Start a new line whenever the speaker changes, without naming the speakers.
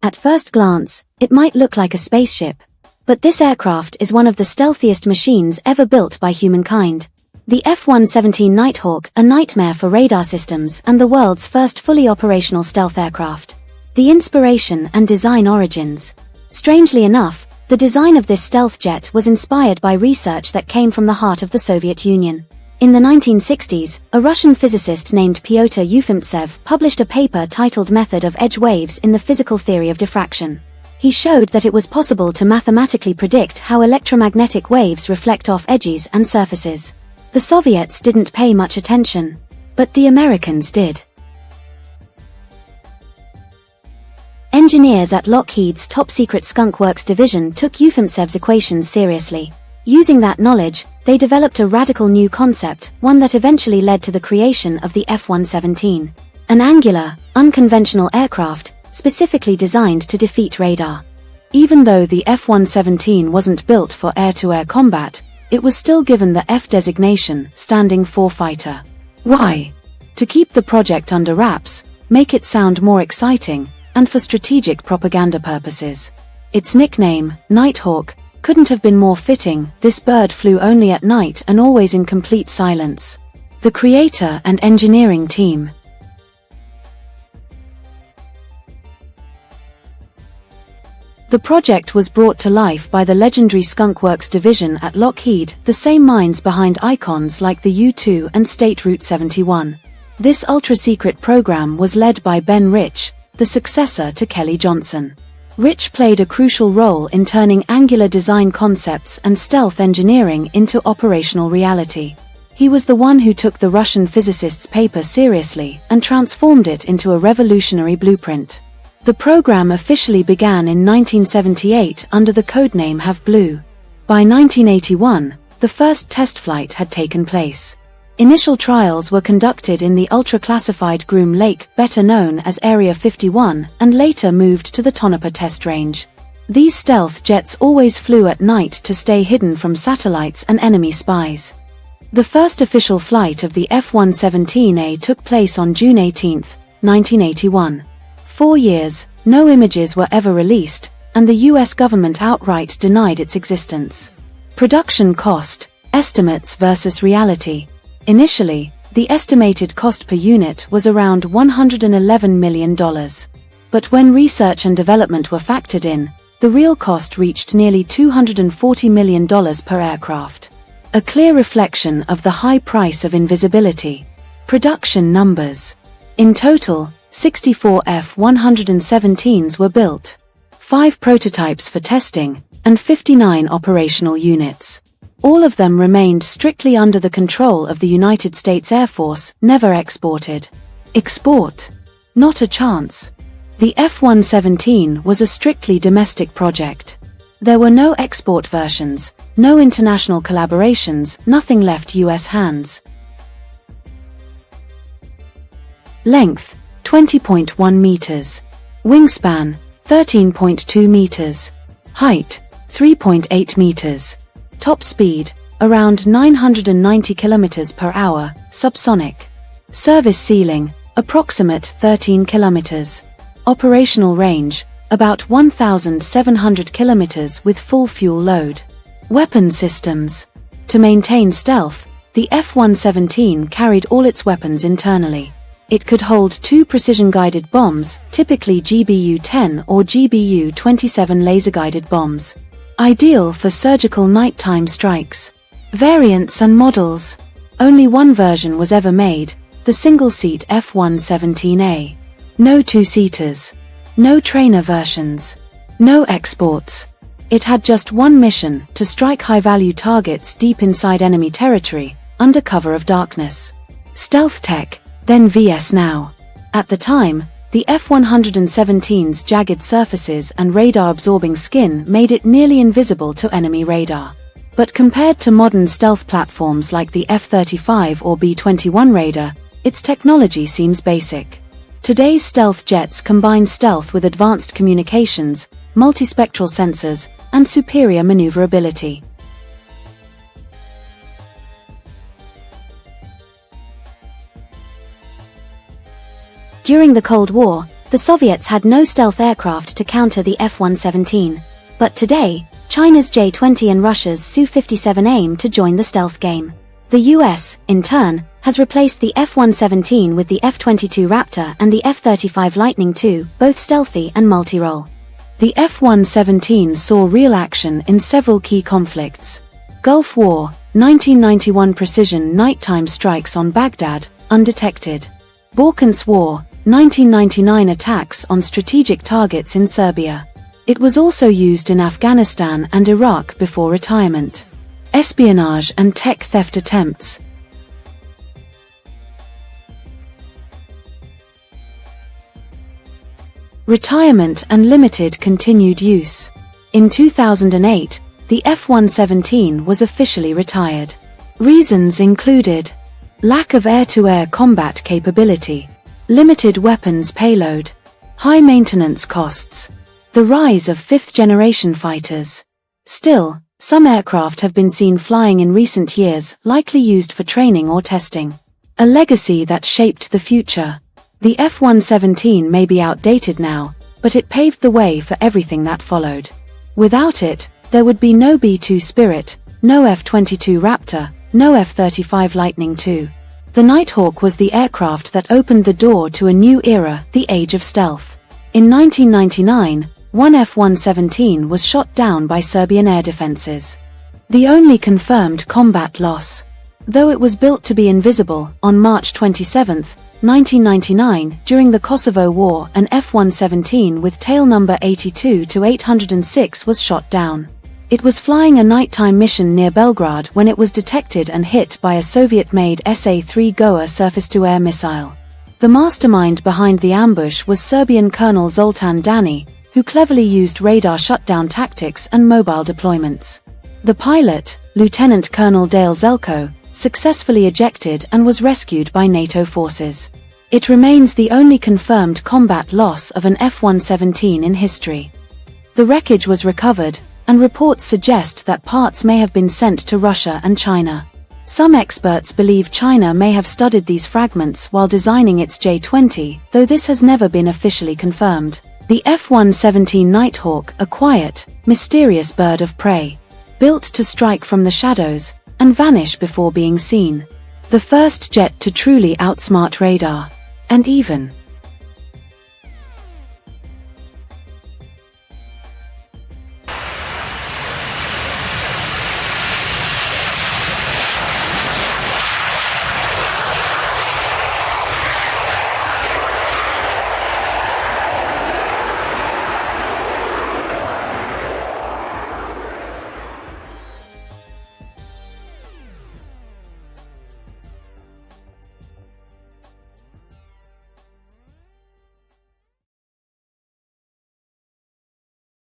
At first glance, it might look like a spaceship. But this aircraft is one of the stealthiest machines ever built by humankind. The F-117 Nighthawk, a nightmare for radar systems and the world's first fully operational stealth aircraft. The inspiration and design origins. Strangely enough, the design of this stealth jet was inspired by research that came from the heart of the Soviet Union. In the 1960s, a Russian physicist named Pyotr Ufimtsev published a paper titled Method of Edge Waves in the Physical Theory of Diffraction. He showed that it was possible to mathematically predict how electromagnetic waves reflect off edges and surfaces. The Soviets didn't pay much attention, but the Americans did. Engineers at Lockheed's top-secret Skunk Works division took Ufimtsev's equations seriously. Using that knowledge, they developed a radical new concept, one that eventually led to the creation of the F-117, an angular, unconventional aircraft, specifically designed to defeat radar. Even though the F-117 wasn't built for air-to-air combat, it was still given the F designation, standing for fighter. Why? To keep the project under wraps, make it sound more exciting, and for strategic propaganda purposes. Its nickname, Nighthawk, couldn't have been more fitting. This bird flew only at night and always in complete silence. The creator and engineering team. The project was brought to life by the legendary Skunk Works division at Lockheed, the same minds behind icons like the U-2 and State Route 71. This ultra-secret program was led by Ben Rich, the successor to Kelly Johnson. Rich played a crucial role in turning angular design concepts and stealth engineering into operational reality. He was the one who took the Russian physicist's paper seriously and transformed it into a revolutionary blueprint. The program officially began in 1978 under the codename Have Blue. By 1981, the first test flight had taken place. Initial trials were conducted in the ultra-classified Groom Lake, better known as Area 51, and later moved to the Tonopah test range. These stealth jets always flew at night to stay hidden from satellites and enemy spies. The first official flight of the F-117A took place on June 18, 1981. 4 years, no images were ever released, and the US government outright denied its existence. Production cost, estimates versus reality. Initially, the estimated cost per unit was around $111 million. But when research and development were factored in, the real cost reached nearly $240 million per aircraft. A clear reflection of the high price of invisibility. Production numbers. In total, 64 F-117s were built, 5 prototypes for testing, and 59 operational units. All of them remained strictly under the control of the United States Air Force, never exported. Export? Not a chance. The F-117 was a strictly domestic project. There were no export versions, no international collaborations, nothing left US hands. Length: 20.1 meters. Wingspan: 13.2 meters. Height: 3.8 meters. Top speed: around 990 kilometers per hour, subsonic. Service ceiling: approximate 13 kilometers. Operational range: about 1,700 kilometers with full fuel load. Weapon systems. To maintain stealth, the F-117 carried all its weapons internally. It could hold 2 precision-guided bombs, typically GBU-10 or GBU-27 laser-guided bombs. Ideal for surgical nighttime strikes. Variants and models. Only one version was ever made, the single-seat F-117A. No two-seaters. No trainer versions. No exports. It had just one mission, to strike high-value targets deep inside enemy territory, under cover of darkness. Stealth tech, then vs now. At the time, the F-117's jagged surfaces and radar-absorbing skin made it nearly invisible to enemy radar. But compared to modern stealth platforms like the F-35 or B-21 Raider, its technology seems basic. Today's stealth jets combine stealth with advanced communications, multispectral sensors, and superior maneuverability. During the Cold War, The Soviets had no stealth aircraft to counter the F-117. But today, China's J-20 and Russia's Su-57 aim to join the stealth game. The US, in turn, has replaced the F-117 with the F-22 Raptor and the F-35 Lightning II, both stealthy and multi-role. The F-117 saw real action in several key conflicts. Gulf War, 1991 precision nighttime strikes on Baghdad, undetected. Balkans War, 1999 attacks on strategic targets in Serbia. It was also used in Afghanistan and Iraq before retirement. Espionage and tech theft attempts. Retirement and limited continued use. In 2008, the F-117 was officially retired. Reasons included lack of air-to-air combat capability, limited weapons payload, high maintenance costs, the rise of fifth-generation fighters. Still, some aircraft have been seen flying in recent years, likely used for training or testing. A legacy that shaped the future. The F-117 may be outdated now, but it paved the way for everything that followed. Without it, there would be no B-2 Spirit, no F-22 Raptor, no F-35 Lightning II. The Nighthawk was the aircraft that opened the door to a new era, the age of stealth. In 1999, one F-117 was shot down by Serbian air defenses. The only confirmed combat loss. Though it was built to be invisible, on March 27, 1999, during the Kosovo War, an F-117 with tail number 82-806 was shot down. It was flying a nighttime mission near Belgrade when it was detected and hit by a Soviet-made SA-3 Goa surface-to-air missile. The mastermind behind the ambush was Serbian Colonel Zoltan Dani, who cleverly used radar shutdown tactics and mobile deployments. The pilot, Lieutenant Colonel Dale Zelko, successfully ejected and was rescued by NATO forces. It remains the only confirmed combat loss of an F-117 in history. The wreckage was recovered, and reports suggest that parts may have been sent to Russia and China. Some experts believe China may have studied these fragments while designing its J-20, though this has never been officially confirmed. The F-117 Nighthawk, a quiet, mysterious bird of prey, built to strike from the shadows and vanish before being seen. The first jet to truly outsmart radar, and even